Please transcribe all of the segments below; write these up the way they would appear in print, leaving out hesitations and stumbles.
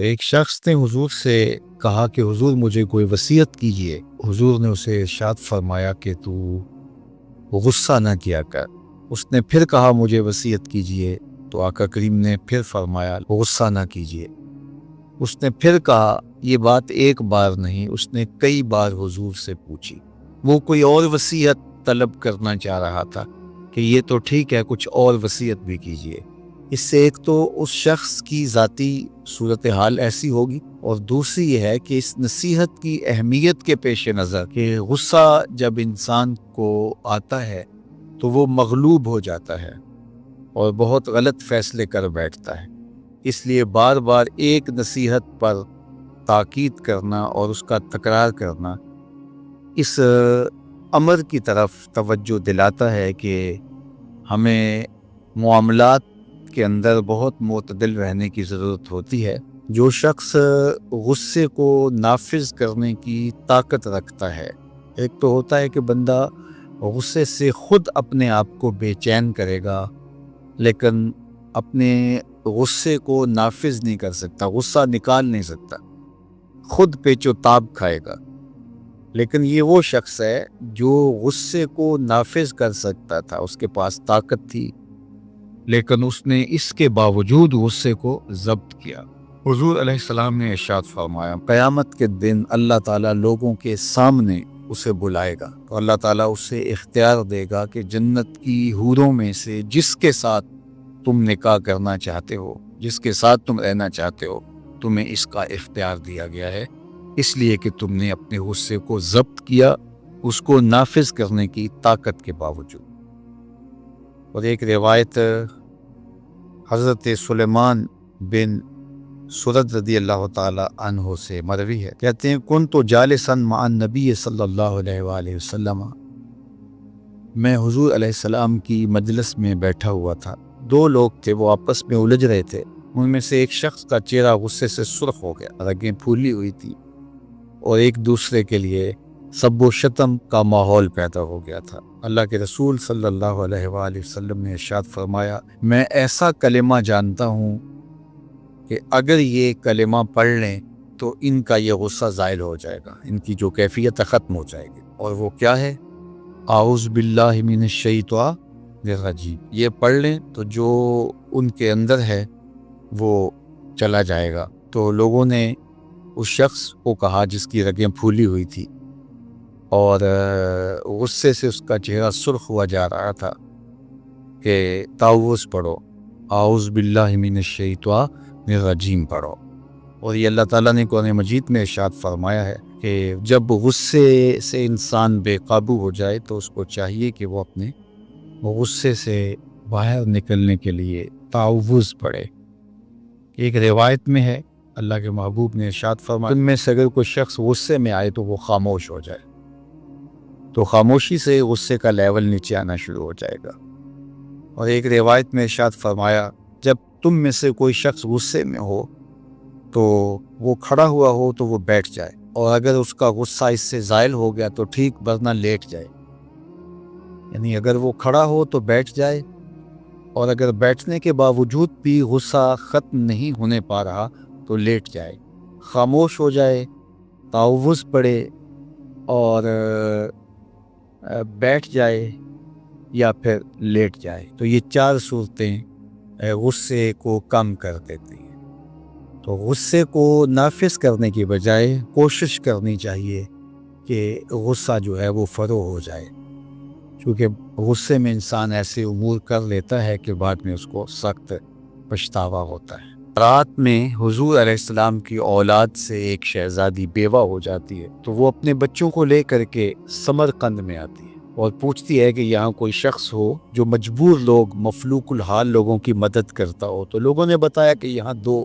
ایک شخص نے حضور سے کہا کہ حضور مجھے کوئی وصیت کیجیے۔ حضور نے اسے ارشاد فرمایا کہ تو غصہ نہ کیا کر۔ اس نے پھر کہا مجھے وصیت کیجیے، تو آقا کریم نے پھر فرمایا غصہ نہ کیجیے۔ اس نے پھر کہا، یہ بات ایک بار نہیں، اس نے کئی بار حضور سے پوچھی۔ وہ کوئی اور وصیت طلب کرنا چاہ رہا تھا کہ یہ تو ٹھیک ہے، کچھ اور وصیت بھی کیجیے۔ اس سے ایک تو اس شخص کی ذاتی صورتحال ایسی ہوگی، اور دوسری یہ ہے کہ اس نصیحت کی اہمیت کے پیش نظر کہ غصہ جب انسان کو آتا ہے تو وہ مغلوب ہو جاتا ہے اور بہت غلط فیصلے کر بیٹھتا ہے۔ اس لیے بار بار ایک نصیحت پر تاکید کرنا اور اس کا تکرار کرنا اس امر کی طرف توجہ دلاتا ہے کہ ہمیں معاملات کے اندر بہت معتدل رہنے کی ضرورت ہوتی ہے۔ جو شخص غصے کو نافذ کرنے کی طاقت رکھتا ہے، ایک تو ہوتا ہے کہ بندہ غصے سے خود اپنے آپ کو بے چین کرے گا، لیکن اپنے غصے کو نافذ نہیں کر سکتا، غصہ نکال نہیں سکتا، خود پیچ و تاب کھائے گا۔ لیکن یہ وہ شخص ہے جو غصے کو نافذ کر سکتا تھا، اس کے پاس طاقت تھی، لیکن اس نے اس کے باوجود غصے کو ضبط کیا۔ حضور علیہ السلام نے ارشاد فرمایا، قیامت کے دن اللہ تعالیٰ لوگوں کے سامنے اسے بلائے گا، تو اللہ تعالیٰ اسے اختیار دے گا کہ جنت کی حوروں میں سے جس کے ساتھ تم نکاح کرنا چاہتے ہو، جس کے ساتھ تم رہنا چاہتے ہو، تمہیں اس کا اختیار دیا گیا ہے، اس لیے کہ تم نے اپنے غصے کو ضبط کیا، اس کو نافذ کرنے کی طاقت کے باوجود۔ اور ایک روایت حضرت سلیمان بن سرد رضی اللہ تعالی عنہ سے مروی ہے، کہتے ہیں کنت جالسا مع النبی صلی اللہ علیہ وآلہ وسلم، میں حضور علیہ السلام کی مجلس میں بیٹھا ہوا تھا۔ دو لوگ تھے، وہ آپس میں الجھ رہے تھے۔ ان میں سے ایک شخص کا چہرہ غصے سے سرخ ہو گیا، رگیں پھولی ہوئی تھی، اور ایک دوسرے کے لیے سب و شتم کا ماحول پیدا ہو گیا تھا۔ اللہ کے رسول صلی اللہ علیہ وآلہ وسلم نے ارشاد فرمایا، میں ایسا کلمہ جانتا ہوں کہ اگر یہ کلمہ پڑھ لیں تو ان کا یہ غصہ زائل ہو جائے گا، ان کی جو کیفیت ختم ہو جائے گی۔ اور وہ کیا ہے؟ اعوذ باللہ من الشیطان الرجیم۔ یہ پڑھ لیں تو جو ان کے اندر ہے وہ چلا جائے گا۔ تو لوگوں نے اس شخص کو کہا جس کی رگیں پھولی ہوئی تھی اور غصے سے اس کا چہرہ سرخ ہوا جا رہا تھا کہ تعوذ پڑھو، اعوذ باللہ من الشیطان الرجیم پڑھو۔ اور یہ اللہ تعالیٰ نے قرآن مجید میں ارشاد فرمایا ہے کہ جب غصے سے انسان بے قابو ہو جائے تو اس کو چاہیے کہ وہ اپنے غصے سے باہر نکلنے کے لیے تعوذ پڑھے۔ ایک روایت میں ہے اللہ کے محبوب نے ارشاد فرمایا، ان میں سے اگر کوئی شخص غصے میں آئے تو وہ خاموش ہو جائے، تو خاموشی سے غصے کا لیول نیچے آنا شروع ہو جائے گا۔ اور ایک روایت میں ارشاد فرمایا، جب تم میں سے کوئی شخص غصے میں ہو تو وہ کھڑا ہوا ہو تو وہ بیٹھ جائے، اور اگر اس کا غصہ اس سے زائل ہو گیا تو ٹھیک، ورنہ لیٹ جائے۔ یعنی اگر وہ کھڑا ہو تو بیٹھ جائے، اور اگر بیٹھنے کے باوجود بھی غصہ ختم نہیں ہونے پا رہا تو لیٹ جائے، خاموش ہو جائے، تعوذ پڑھے اور بیٹھ جائے یا پھر لیٹ جائے۔ تو یہ چار صورتیں غصے کو کم کر دیتی ہیں۔ تو غصے کو نافذ کرنے کی بجائے کوشش کرنی چاہیے کہ غصہ جو ہے وہ فروغ ہو جائے، کیونکہ غصے میں انسان ایسے امور کر لیتا ہے کہ بعد میں اس کو سخت پچھتاوا ہوتا ہے۔ رات میں حضور علیہ السلام کی اولاد سے ایک شہزادی بیوہ ہو جاتی ہے، تو وہ اپنے بچوں کو لے کر کے سمرقند میں آتی ہے اور پوچھتی ہے کہ یہاں کوئی شخص ہو جو مجبور لوگ، مفلوک الحال لوگوں کی مدد کرتا ہو۔ تو لوگوں نے بتایا کہ یہاں دو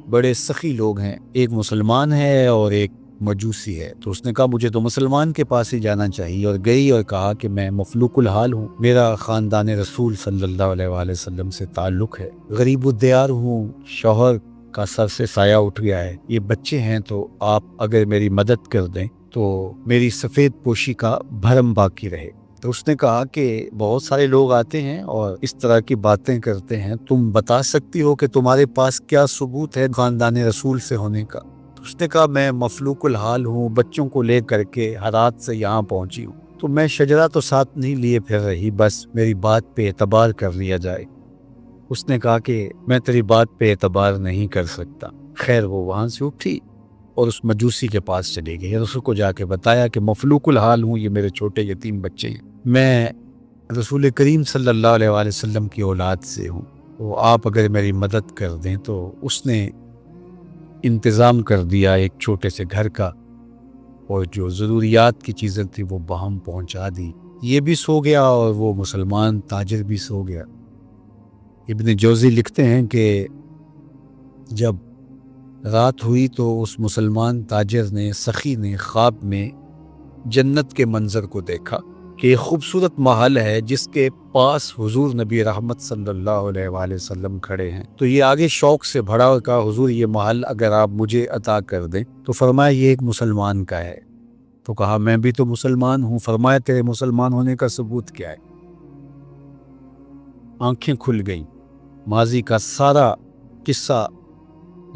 بڑے سخی لوگ ہیں، ایک مسلمان ہے اور ایک مجوسی ہے۔ تو اس نے کہا مجھے تو مسلمان کے پاس ہی جانا چاہیے، اور گئی اور کہا کہ میں مفلوک الحال ہوں، میرا خاندان رسول صلی اللہ علیہ وآلہ وسلم سے تعلق ہے، غریب الدیار ہوں، شوہر کا سر سے سایہ اٹھ گیا ہے، یہ بچے ہیں، تو آپ اگر میری مدد کر دیں تو میری سفید پوشی کا بھرم باقی رہے۔ تو اس نے کہا کہ بہت سارے لوگ آتے ہیں اور اس طرح کی باتیں کرتے ہیں، تم بتا سکتی ہو کہ تمہارے پاس کیا ثبوت ہے خاندان رسول سے ہونے کا؟ تو اس نے کہا میں مفلوق الحال ہوں، بچوں کو لے کر کے ہرات سے یہاں پہنچی ہوں، تو میں شجرہ تو ساتھ نہیں لیے پھر رہی، بس میری بات پہ اعتبار کر لیا جائے۔ اس نے کہا کہ میں تیری بات پہ اعتبار نہیں کر سکتا۔ خیر وہ وہاں سے اٹھی اور اس مجوسی کے پاس چلی گئی اور اس کو جا کے بتایا کہ مفلوق الحال ہوں، یہ میرے چھوٹے یتیم بچے ہیں، میں رسول کریم صلی اللہ علیہ وآلہ وسلم کی اولاد سے ہوں، تو آپ اگر میری مدد کر دیں۔ تو اس نے انتظام کر دیا ایک چھوٹے سے گھر کا، اور جو ضروریات کی چیزیں تھیں وہ باہم پہنچا دی۔ یہ بھی سو گیا اور وہ مسلمان تاجر بھی سو گیا۔ ابن جوزی لکھتے ہیں کہ جب رات ہوئی تو اس مسلمان تاجر نے، سخی نے، خواب میں جنت کے منظر کو دیکھا کہ ایک خوبصورت محل ہے جس کے پاس حضور نبی رحمت صلی اللہ علیہ وآلہ وسلم کھڑے ہیں۔ تو یہ آگے شوق سے بھرا اور کہا حضور یہ محل اگر آپ مجھے عطا کر دیں۔ تو فرمایا یہ ایک مسلمان کا ہے۔ تو کہا میں بھی تو مسلمان ہوں۔ فرمایا تیرے مسلمان ہونے کا ثبوت کیا ہے؟ آنکھیں کھل گئیں، ماضی کا سارا قصہ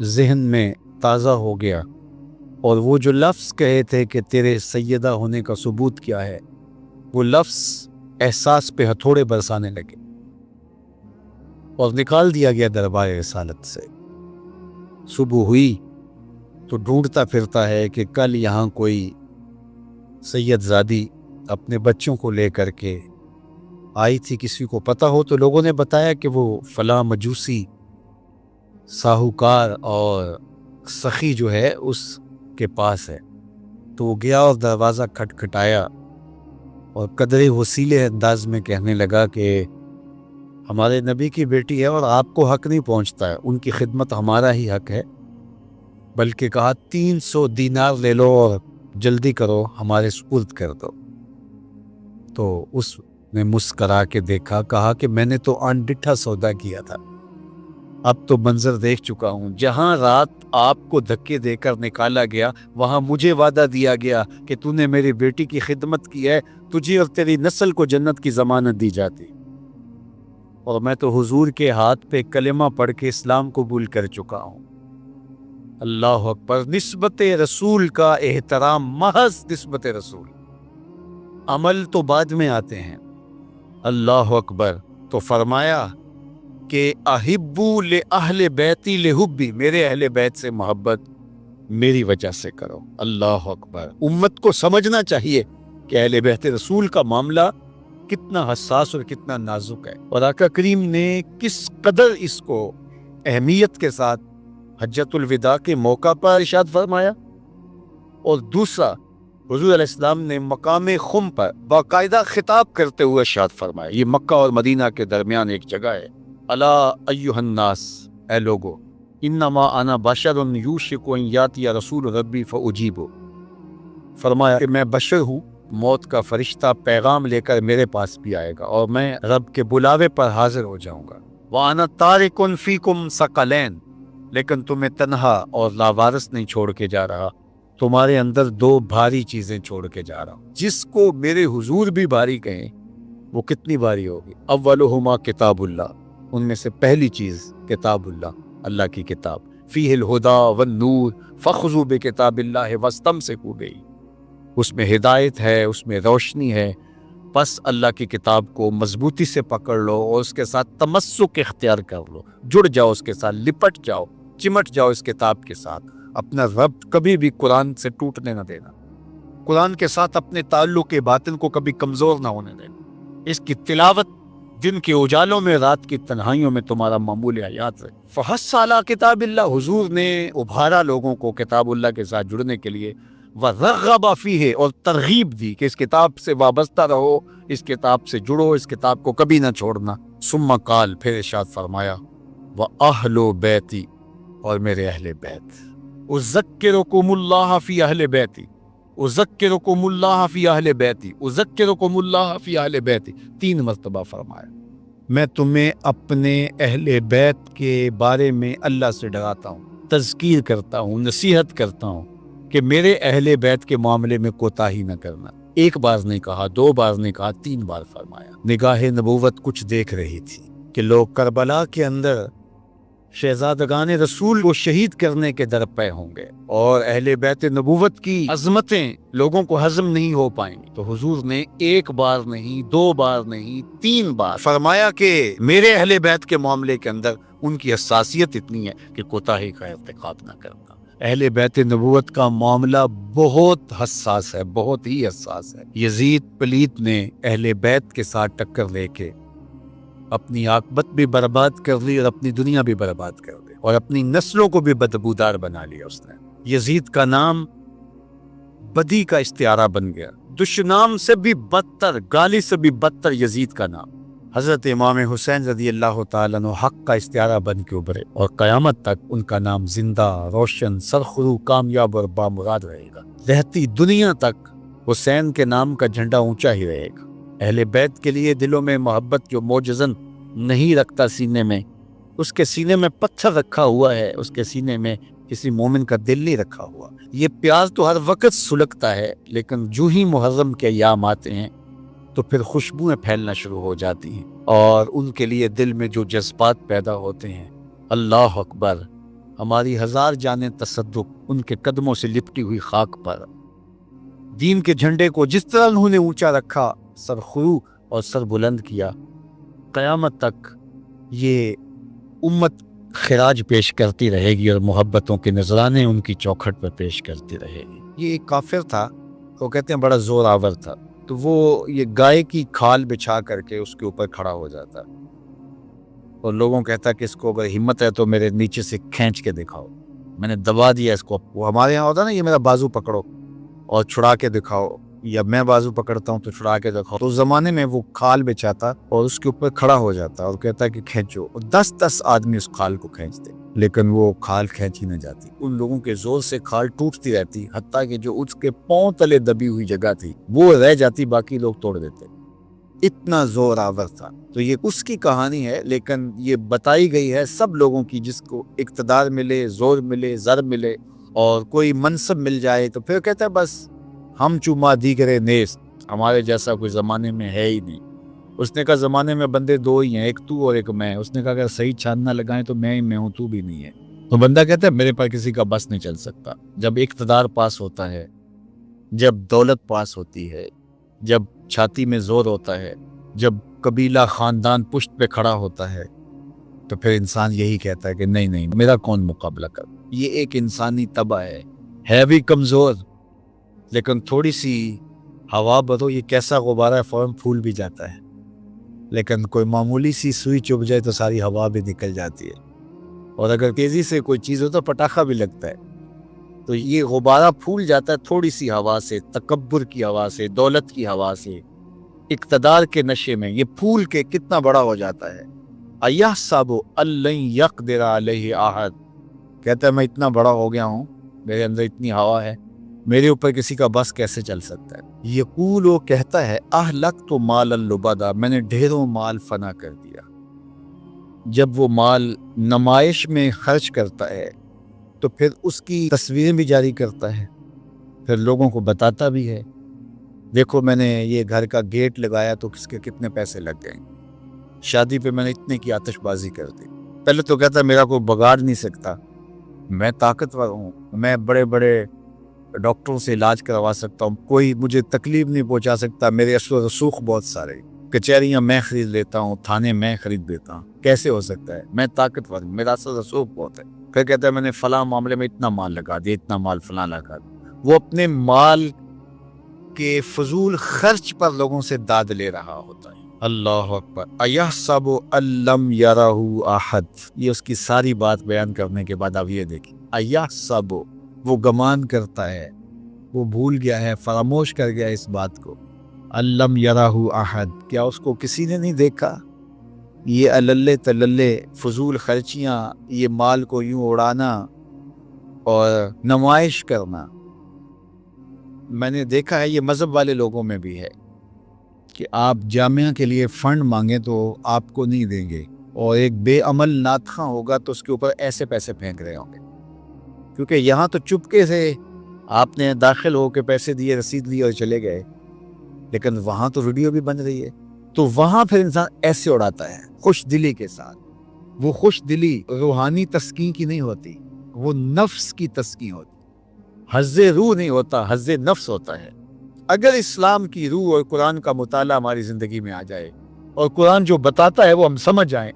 ذہن میں تازہ ہو گیا، اور وہ جو لفظ کہے تھے کہ تیرے سیدہ ہونے کا ثبوت کیا ہے، وہ لفظ احساس پہ ہتھوڑے برسانے لگے اور نکال دیا گیا دربار رسالت سے۔ صبح ہوئی تو ڈھونڈتا پھرتا ہے کہ کل یہاں کوئی سید زادی اپنے بچوں کو لے کر کے آئی تھی، کسی کو پتہ ہو تو لوگوں نے بتایا کہ وہ فلاں مجوسی ساہوکار اور سخی جو ہے اس کے پاس ہے۔ تو وہ گیا اور دروازہ کھٹکھٹایا اور قدرے وسیلے انداز میں کہنے لگا کہ ہمارے نبی کی بیٹی ہے اور آپ کو حق نہیں پہنچتا ہے، ان کی خدمت ہمارا ہی حق ہے، بلکہ کہا 300 دینار لے لو اور جلدی کرو ہمارے سپرد کر دو۔ تو اس نے مسکرا کے دیکھا، کہا کہ میں نے تو انڈٹھا سودا کیا تھا، اب تو منظر دیکھ چکا ہوں، جہاں رات آپ کو دھکے دے کر نکالا گیا وہاں مجھے وعدہ دیا گیا کہ تو نے میری بیٹی کی خدمت کی ہے، تجھے اور تیری نسل کو جنت کی ضمانت دی جاتی، اور میں تو حضور کے ہاتھ پہ کلمہ پڑھ کے اسلام قبول کر چکا ہوں۔ اللہ اکبر۔ نسبت رسول کا احترام، محض نسبت رسول، عمل تو بعد میں آتے ہیں۔ اللہ اکبر۔ تو فرمایا کہ احبو لأہل بیتی لحبی، میرے اہل بیت سے محبت میری وجہ سے کرو۔ اللہ اکبر۔ امت کو سمجھنا چاہیے کہ اہل بیت رسول کا معاملہ کتنا حساس اور کتنا نازک ہے، اور آقا کریم نے کس قدر اس کو اہمیت کے ساتھ حجۃ الوداع کے موقع پر ارشاد فرمایا۔ اور دوسرا، حضور علیہ السلام نے مقام خم پر باقاعدہ خطاب کرتے ہوئے ارشاد فرمایا، یہ مکہ اور مدینہ کے درمیان ایک جگہ ہے، الا ایھا الناس، اے لوگو، انما انا بشر یوشک ان یاتی رسول ربی فاجیب، فرمایا کہ میں بشر ہوں، موت کا فرشتہ پیغام لے کر میرے پاس بھی آئے گا اور میں رب کے بلاوے پر حاضر ہو جاؤں گا۔ وانا تارک فیکم ثقلین، لیکن تمہیں تنہا اور لاوارث نہیں چھوڑ کے جا رہا، تمہارے اندر دو بھاری چیزیں چھوڑ کے جا رہا ہوں، جس کو میرے حضور بھی بھاری کہیں وہ کتنی بھاری ہوگی۔ اولہما کتاب اللہ، ان میں سے پہلی چیز کتاب اللہ، اللہ کی کتاب، فیہ الہدی والنور فخذوا بکتاب اللہ واستمسکوا بہ، اس میں ہدایت ہے، اس میں روشنی ہے، بس اللہ کی کتاب کو مضبوطی سے پکڑ لو اور اس کے ساتھ تمسک اختیار کر لو، جڑ جاؤ اس کے ساتھ، لپٹ جاؤ، چمٹ جاؤ اس کتاب کے ساتھ، اپنا ربط کبھی بھی قرآن سے ٹوٹنے نہ دینا، قرآن کے ساتھ اپنے تعلق باطن کو کبھی کمزور نہ ہونے دینا، اس کی تلاوت دن کے اجالوں میں، رات کی تنہائیوں میں تمہارا معمول حیات رہے۔ فحث علی کتاب اللہ، حضور نے ابھارا لوگوں کو کتاب اللہ کے ساتھ جڑنے کے لیے، وَرَغَّبَ فِيهِ، اور ترغیب دی کہ اس کتاب سے وابستہ رہو، اس کتاب سے جڑو، اس کتاب کو کبھی نہ چھوڑنا۔ ثم قال، پھر ارشاد فرمایا، وَأَهْلُ بَيْتِي، اور میرے اہل بیت، اذکرکم اللہ فی اہل بیتی، اذکرکم اللہ فی اہل بیتی، اذکرکم اللہ فی اہل بیتی، 3 مرتبہ فرمایا، میں تمہیں اپنے اہل بیت کے بارے میں اللہ سے ڈراتا ہوں، تذکیر کرتا ہوں، نصیحت کرتا ہوں کہ میرے اہل بیت کے معاملے میں کوتاہی نہ کرنا۔ ایک بار نہیں کہا، دو بار نہیں کہا، 3 بار فرمایا۔ نگاہ نبوت کچھ دیکھ رہی تھی کہ لوگ کربلا کے اندر شہزادگان رسول کو شہید کرنے کے در پے ہوں گے اور اہل بیت نبوت کی عظمتیں لوگوں کو ہضم نہیں ہو پائیں گی۔ تو حضور نے ایک بار نہیں، 2 بار نہیں، 3 بار فرمایا کہ میرے اہل بیت کے معاملے کے اندر ان کی حساسیت اتنی ہے کہ کوتاہی کا ارتکاب نہ کرنا۔ اہل بیت نبوت کا معاملہ بہت حساس ہے، بہت ہی حساس ہے۔ یزید پلیت نے اہل بیت کے ساتھ ٹکر لے کے اپنی عاقبت بھی برباد کر لی اور اپنی دنیا بھی برباد کر دی اور اپنی نسلوں کو بھی بدبودار بنا لیا اس نے۔ یزید کا نام بدی کا استعارہ بن گیا، دشنام سے بھی بدتر، گالی سے بھی بدتر یزید کا نام۔ حضرت امام حسین رضی اللہ تعالیٰ عنہ حق کا استعارہ بن کے ابھرے اور قیامت تک ان کا نام زندہ، روشن، سرخرو، کامیاب اور بامراد رہے گا۔ رہتی دنیا تک حسین کے نام کا جھنڈا اونچا ہی رہے گا۔ اہل بیت کے لیے دلوں میں محبت جو موجزن نہیں رکھتا سینے میں، اس کے سینے میں پتھر رکھا ہوا ہے، اس کے سینے میں کسی مومن کا دل نہیں رکھا ہوا۔ یہ پیار تو ہر وقت سلگتا ہے، لیکن جو ہی محرم کے ایام آتے ہیں تو پھر خوشبوئیں پھیلنا شروع ہو جاتی ہیں اور ان کے لیے دل میں جو جذبات پیدا ہوتے ہیں، اللہ اکبر، ہماری 1000 جانیں تصدق ان کے قدموں سے لپٹی ہوئی خاک پر۔ دین کے جھنڈے کو جس طرح انہوں نے اونچا رکھا، سرخرو اور سر بلند کیا، قیامت تک یہ امت خراج پیش کرتی رہے گی اور محبتوں کے نذرانے ان کی چوکھٹ پر پیش کرتی رہے گی۔ یہ ایک کافر تھا، وہ کہتے ہیں بڑا زور آور تھا، تو وہ یہ گائے کی کھال بچھا کر کے اس کے اوپر کھڑا ہو جاتا اور لوگوں کہتا کہ اس کو اگر ہمت ہے تو میرے نیچے سے کھینچ کے دکھاؤ، میں نے دبا دیا اس کو۔ وہ ہمارے یہاں ہوتا نا، یہ میرا بازو پکڑو اور چھڑا کے دکھاؤ، یا میں بازو پکڑتا ہوں تو چھڑا کے دکھاؤ۔ تو اس زمانے میں وہ کھال بچھاتا اور اس کے اوپر کھڑا ہو جاتا اور کہتا کہ کھینچو، اور 10 آدمی اس کھال کو کھینچتے، لیکن وہ کھال کھینچی نہ جاتی۔ ان لوگوں کے زور سے کھال ٹوٹتی رہتی، حتیٰ کہ جو اس کے پاؤں تلے دبی ہوئی جگہ تھی وہ رہ جاتی، باقی لوگ توڑ دیتے۔ اتنا زور آور تھا۔ تو یہ اس کی کہانی ہے، لیکن یہ بتائی گئی ہے سب لوگوں کی جس کو اقتدار ملے، زور ملے، زر ملے اور کوئی منصب مل جائے تو پھر کہتا ہے بس ہم چوما دیگرے نیست، ہمارے جیسا کوئی زمانے میں ہے ہی نہیں۔ اس نے کہا زمانے میں بندے 2 ہی ہیں، ایک تو اور ایک میں۔ اس نے کہا اگر صحیح چھان نہ لگائیں تو میں ہی میں ہوں، تو بھی نہیں ہے۔ تو بندہ کہتا ہے میرے پر کسی کا بس نہیں چل سکتا۔ جب اقتدار پاس ہوتا ہے، جب دولت پاس ہوتی ہے، جب چھاتی میں زور ہوتا ہے، جب قبیلہ خاندان پشت پہ کھڑا ہوتا ہے، تو پھر انسان یہی کہتا ہے کہ نہیں نہیں، میرا کون مقابلہ کر۔ یہ ایک انسانی طبع ہے بھی کمزور، لیکن تھوڑی سی ہوا بدو، یہ کیسا غبارہ ہے، فوراً پھول بھی جاتا ہے، لیکن کوئی معمولی سی سوئی چبھ جائے تو ساری ہوا بھی نکل جاتی ہے، اور اگر تیزی سے کوئی چیز ہو تو پٹاخہ بھی لگتا ہے۔ تو یہ غبارہ پھول جاتا ہے تھوڑی سی ہوا سے، تکبر کی ہوا سے، دولت کی ہوا سے، اقتدار کے نشے میں یہ پھول کے کتنا بڑا ہو جاتا ہے۔ اَيَحْسَبُ أَن لَّن يَقْدِرَ عَلَيْهِ أَحَدٌ، کہتا ہے میں اتنا بڑا ہو گیا ہوں، میرے اندر اتنی ہوا ہے، میرے اوپر کسی کا بس کیسے چل سکتا ہے۔ یقول، وہ کہتا ہے اہلکت مالا لبدا، میں نے ڈھیروں مال فنا کر دیا۔ جب وہ مال نمائش میں خرچ کرتا ہے تو پھر اس کی تصویریں بھی جاری کرتا ہے، پھر لوگوں کو بتاتا بھی ہے دیکھو میں نے یہ گھر کا گیٹ لگایا تو کس کے کتنے پیسے لگ گئے، شادی پہ میں نے اتنے کی آتش بازی کر دی۔ پہلے تو کہتا میرا کوئی بگاڑ نہیں سکتا، میں طاقتور ہوں، میں بڑے بڑے ڈاکٹروں سے علاج کروا سکتا ہوں، کوئی مجھے تکلیف نہیں پہنچا سکتا، میرے اثر و رسوخ بہت سارے، کچہریاں میں خرید لیتا ہوں، تھانے میں خرید دیتا ہوں، کیسے ہو سکتا ہے، میں طاقتور ہوں، میرا اثر و رسوخ بہت ہے۔ پھر کہتا ہے میں نے فلاں معاملے میں اتنا مال لگا دیا، اتنا مال فلاں لگا دیا۔ وہ اپنے مال کے فضول خرچ پر لوگوں سے داد لے رہا ہوتا ہے۔ اللہ اکبر۔ ایحسب ان لم یرہ احد، یہ اس کی ساری بات بیان کرنے کے بعد اب یہ دیکھیں، ایحسب، وہ گمان کرتا ہے، وہ بھول گیا ہے، فراموش کر گیا اس بات کو، ان لم یرہ احد، کیا اس کو کسی نے نہیں دیکھا؟ یہ اللے تللے فضول خرچیاں، یہ مال کو یوں اڑانا اور نمائش کرنا، میں نے دیکھا ہے یہ مذہب والے لوگوں میں بھی ہے کہ آپ جامعہ کے لیے فنڈ مانگیں تو آپ کو نہیں دیں گے، اور ایک بے عمل ناتخواں ہوگا تو اس کے اوپر ایسے پیسے پھینک رہے ہوں گے، کیونکہ یہاں تو چپکے سے آپ نے داخل ہو کے پیسے دیے، رسید لی اور چلے گئے، لیکن وہاں تو ویڈیو بھی بن رہی ہے. تو وہاں پھر انسان ایسے اڑاتا ہے خوش دلی کے ساتھ. وہ خوش دلی روحانی تسکین کی نہیں ہوتی, وہ نفس کی تسکین ہوتی. حظ روح نہیں ہوتا, حظ نفس ہوتا ہے. اگر اسلام کی روح اور قرآن کا مطالعہ ہماری زندگی میں آ جائے اور قرآن جو بتاتا ہے وہ ہم سمجھ جائیں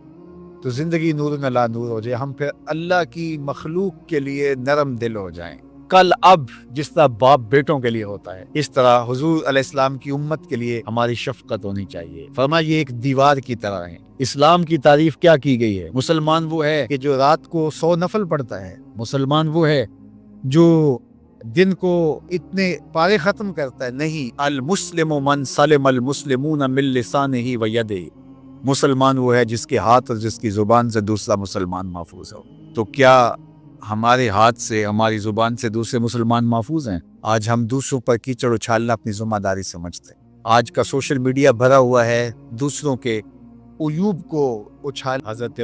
تو زندگی نور نلا نور ہو جائے. ہم پھر اللہ کی مخلوق کے لیے نرم دل ہو جائیں. کل اب جس طرح باپ بیٹوں کے لیے ہوتا ہے, اس طرح حضور علیہ السلام کی امت کے لیے ہماری شفقت ہونی چاہیے. فرمایا یہ ایک دیوار کی طرح ہے. اسلام کی تعریف کیا کی گئی ہے؟ مسلمان وہ ہے کہ جو رات کو 100 نفل پڑھتا ہے. مسلمان وہ ہے جو دن کو اتنے پارے ختم کرتا ہے. نہیں, المسلم من سلم المسلمون من لسانہ و یدہ. مسلمان وہ ہے جس کے ہاتھ اور جس کی زبان سے دوسرا مسلمان محفوظ ہو. تو کیا ہمارے ہاتھ سے, ہماری زبان سے دوسرے مسلمان محفوظ ہیں؟ آج ہم دوسروں پر کیچڑ اچھالنا اپنی ذمہ داری سمجھتے ہیں. آج کا سوشل میڈیا بھرا ہوا ہے دوسروں کے عیوب کو اچھال. حضرت